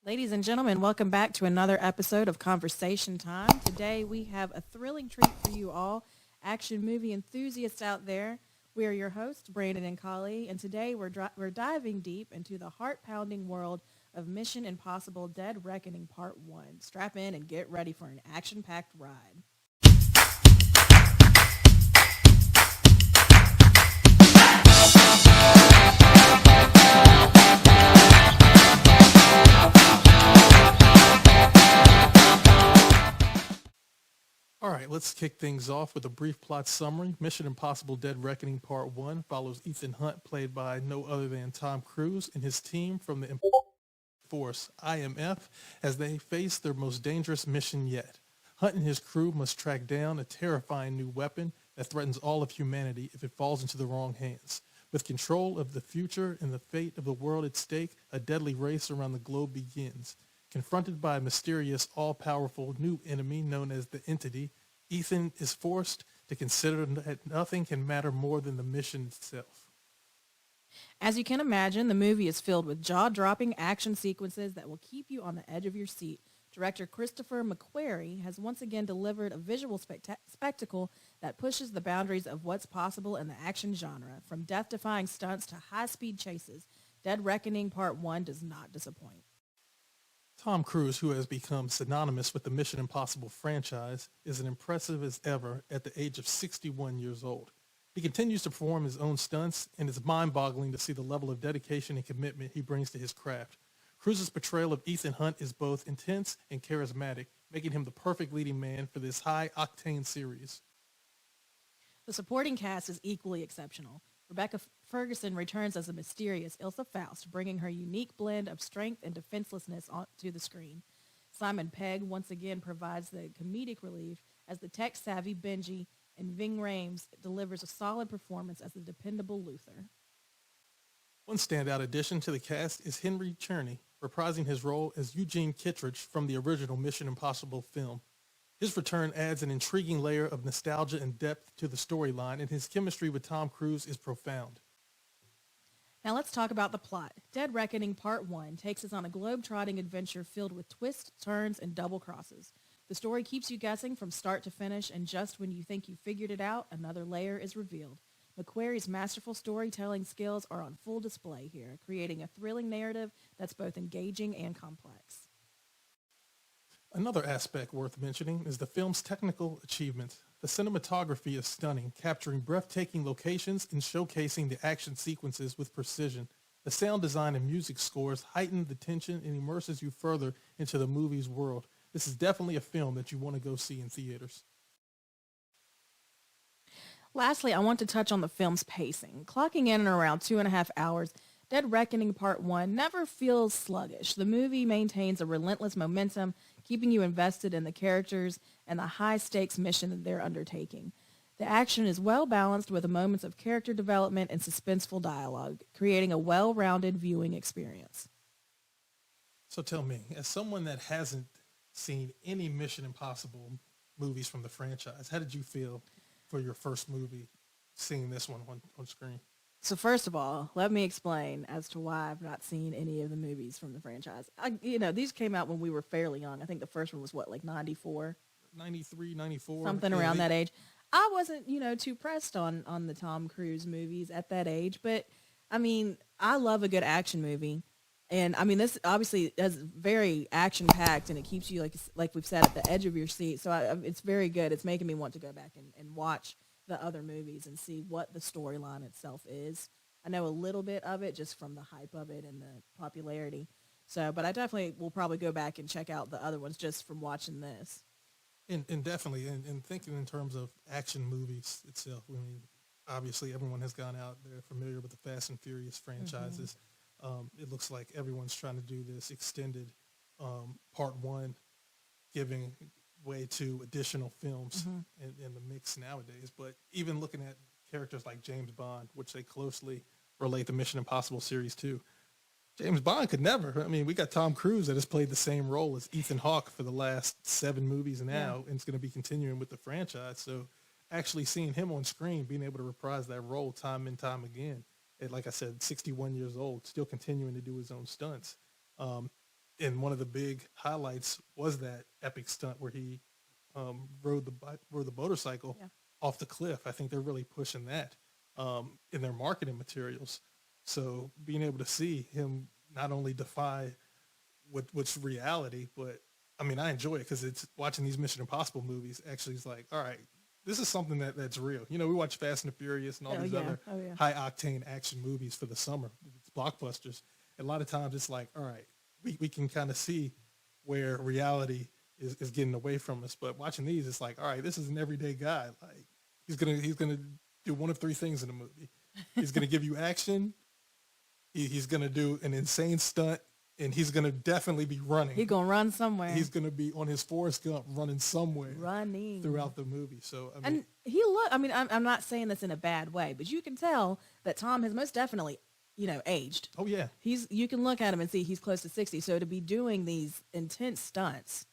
Ladies and gentlemen, welcome back to another episode of Conversation Time. Today we have a thrilling treat for you all, action movie enthusiasts out there. We are your hosts, Brandon and Collie, and today we're diving deep into the heart-pounding world of Mission Impossible Dead Reckoning Part 1. Strap in and get ready for an action-packed ride. All right, let's kick things off with a brief plot summary. Mission Impossible Dead Reckoning Part 1 follows Ethan Hunt, played by no other than Tom Cruise, and his team from the Force, IMF, as they face their most dangerous mission yet. Hunt and his crew must track down a terrifying new weapon that threatens all of humanity if it falls into the wrong hands. With control of the future and the fate of the world at stake, a deadly race around the globe begins. Confronted by a mysterious, all-powerful new enemy known as the Entity, Ethan is forced to consider that nothing can matter more than the mission itself. As you can imagine, the movie is filled with jaw-dropping action sequences that will keep you on the edge of your seat. Director Christopher McQuarrie has once again delivered a visual spectacle that pushes the boundaries of what's possible in the action genre. From death-defying stunts to high-speed chases, Dead Reckoning Part 1 does not disappoint. Tom Cruise, who has become synonymous with the Mission Impossible franchise, is as impressive as ever at the age of 61 years old. He continues to perform his own stunts, and it's mind-boggling to see the level of dedication and commitment he brings to his craft. Cruise's portrayal of Ethan Hunt is both intense and charismatic, making him the perfect leading man for this high-octane series. The supporting cast is equally exceptional. Rebecca Ferguson returns as a mysterious Ilsa Faust, bringing her unique blend of strength and defenselessness onto the screen. Simon Pegg once again provides the comedic relief as the tech-savvy Benji, and Ving Rhames delivers a solid performance as the dependable Luther. One standout addition to the cast is Henry Czerny, reprising his role as Eugene Kittredge from the original Mission Impossible film. His return adds an intriguing layer of nostalgia and depth to the storyline, and his chemistry with Tom Cruise is profound. Now let's talk about the plot. Dead Reckoning Part 1 takes us on a globe-trotting adventure filled with twists, turns, and double crosses. The story keeps you guessing from start to finish, and just when you think you figured it out, another layer is revealed. McQuarrie's masterful storytelling skills are on full display here, creating a thrilling narrative that's both engaging and complex. Another aspect worth mentioning is the film's technical achievements. The cinematography is stunning, capturing breathtaking locations and showcasing the action sequences with precision. The sound design and music scores heighten the tension and immerses you further into the movie's world. This is definitely a film that you want to go see in theaters. Lastly, I want to touch on the film's pacing. Clocking in at around 2.5 hours, Dead Reckoning Part 1 never feels sluggish. The movie maintains a relentless momentum, keeping you invested in the characters and the high-stakes mission that they're undertaking. The action is well balanced with moments of character development and suspenseful dialogue, creating a well-rounded viewing experience. So tell me, as someone that hasn't seen any Mission Impossible movies from the franchise, how did you feel for your first movie seeing this one on screen? So first of all, let me explain as to why I've not seen any of the movies from the franchise. These came out when we were fairly young. I think the first one was what, like 94? 93, 94. Something around that age. I wasn't, too pressed on the Tom Cruise movies at that age, but I mean, I love a good action movie. And I mean, this obviously is very action packed, and it keeps you like we've said at the edge of your seat. So it's very good. It's making me want to go back and watch the other movies and see what the storyline itself is. I know a little bit of it just from the hype of it and the popularity. So, but I definitely will probably go back and check out the other ones just from watching this. And definitely, and thinking in terms of action movies itself, I mean, obviously everyone has gone out, they're familiar with the Fast and Furious franchises. It looks like everyone's trying to do this extended part one, giving way to additional films in the mix nowadays. But even looking at characters like James Bond, which they closely relate the Mission Impossible series to, James Bond could never. I mean, we got Tom Cruise that has played the same role as Ethan Hawke for the last 7 movies now, and it's going to be continuing with the franchise. So actually seeing him on screen, being able to reprise that role time and time again, at, like I said, 61 years old, still continuing to do his own stunts, And one of the big highlights was that epic stunt where he rode the motorcycle Yeah. off the cliff. I think they're really pushing that in their marketing materials. So being able to see him not only defy what's reality, but I mean, I enjoy it because it's watching these Mission Impossible movies actually is like, all right, this is something that's real. You know, we watch Fast and the Furious and all Oh, these yeah. other Oh, yeah. high octane action movies for the summer. It's blockbusters. And a lot of times it's like, all right, we can kind of see where reality is getting away from us. But watching these, it's like, all right, this is an everyday guy. Like he's gonna do one of three things in the movie. He's gonna give you action. He's gonna do an insane stunt, and he's gonna definitely be running. He gonna run somewhere. He's gonna be on his Forrest Gump running somewhere running throughout the movie. So I mean, And I mean, I'm not saying this in a bad way, but you can tell that Tom has most definitely, aged. oh yeah, You can look at him and see he's close to 60. So to be doing these intense stunts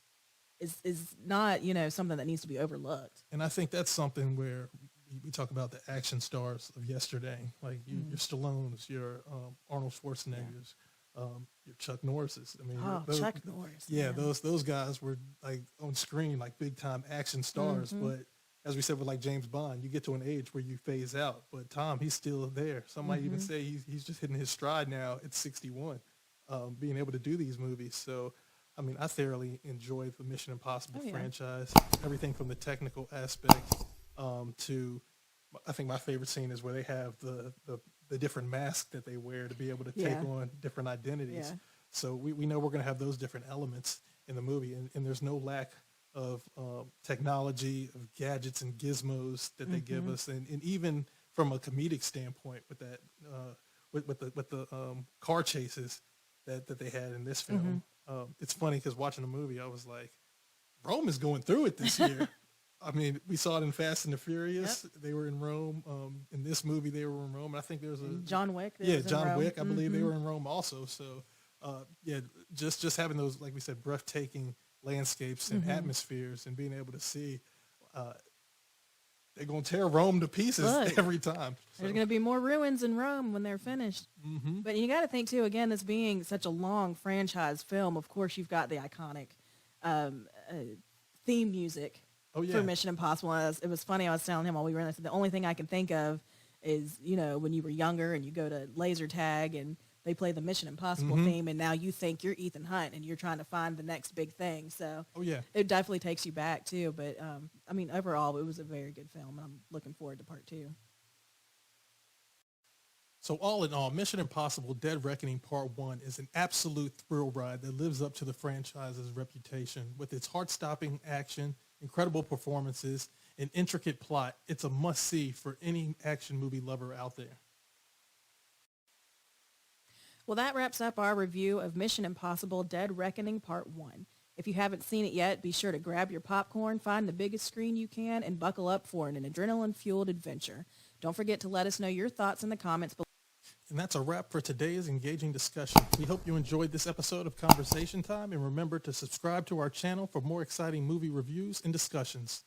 is not, something that needs to be overlooked. and I think that's something where we talk about the action stars of yesterday, like your Stallones, your Arnold Schwarzeneggers, your Chuck Norrises. I mean, Oh, Chuck Norris. yeah, man. those guys were like on screen like big time action stars. But as we said with like James Bond, you get to an age where you phase out. But Tom, he's still there. Some might even say he's just hitting his stride now at 61, being able to do these movies. So, I mean, I thoroughly enjoy the Mission Impossible Oh, yeah. franchise. Everything from the technical aspect to, I think my favorite scene is where they have the different masks that they wear to be able to take Yeah. on different identities. Yeah. So we know we're going to have those different elements in the movie, and there's no lack of technology, of gadgets and gizmos that they give us, and even from a comedic standpoint with that with the car chases that they had in this film. It's funny because watching the movie, I was like, Rome is going through it this year. I mean, we saw it in Fast and the Furious. Yep. They were in Rome. In this movie, they were in Rome. And I think there was a John Wick. that yeah, was in John Rome. Wick. I believe they were in Rome also. So, yeah, just having those, like we said, breathtaking landscapes and atmospheres, and being able to see, they're gonna tear Rome to pieces Look, every time. So, There's going to be more ruins in Rome when they're finished. But you got to think, too, again, this being such a long franchise film, of course, you've got the iconic theme music oh yeah, for Mission Impossible. And it was funny. I was telling him while we were in this, the only thing I can think of is, when you were younger and you go to laser tag and they play the Mission Impossible theme, and now you think you're Ethan Hunt and you're trying to find the next big thing. So oh yeah. it definitely takes you back, too. But, I mean, overall, it was a very good film. And I'm looking forward to part 2. So all in all, Mission Impossible Dead Reckoning Part 1 is an absolute thrill ride that lives up to the franchise's reputation. With its heart-stopping action, incredible performances, and intricate plot, it's a must-see for any action movie lover out there. Well, that wraps up our review of Mission Impossible Dead Reckoning Part 1. If you haven't seen it yet, be sure to grab your popcorn, find the biggest screen you can, and buckle up for an adrenaline-fueled adventure. Don't forget to let us know your thoughts in the comments below. And that's a wrap for today's engaging discussion. We hope you enjoyed this episode of Conversation Time, and remember to subscribe to our channel for more exciting movie reviews and discussions.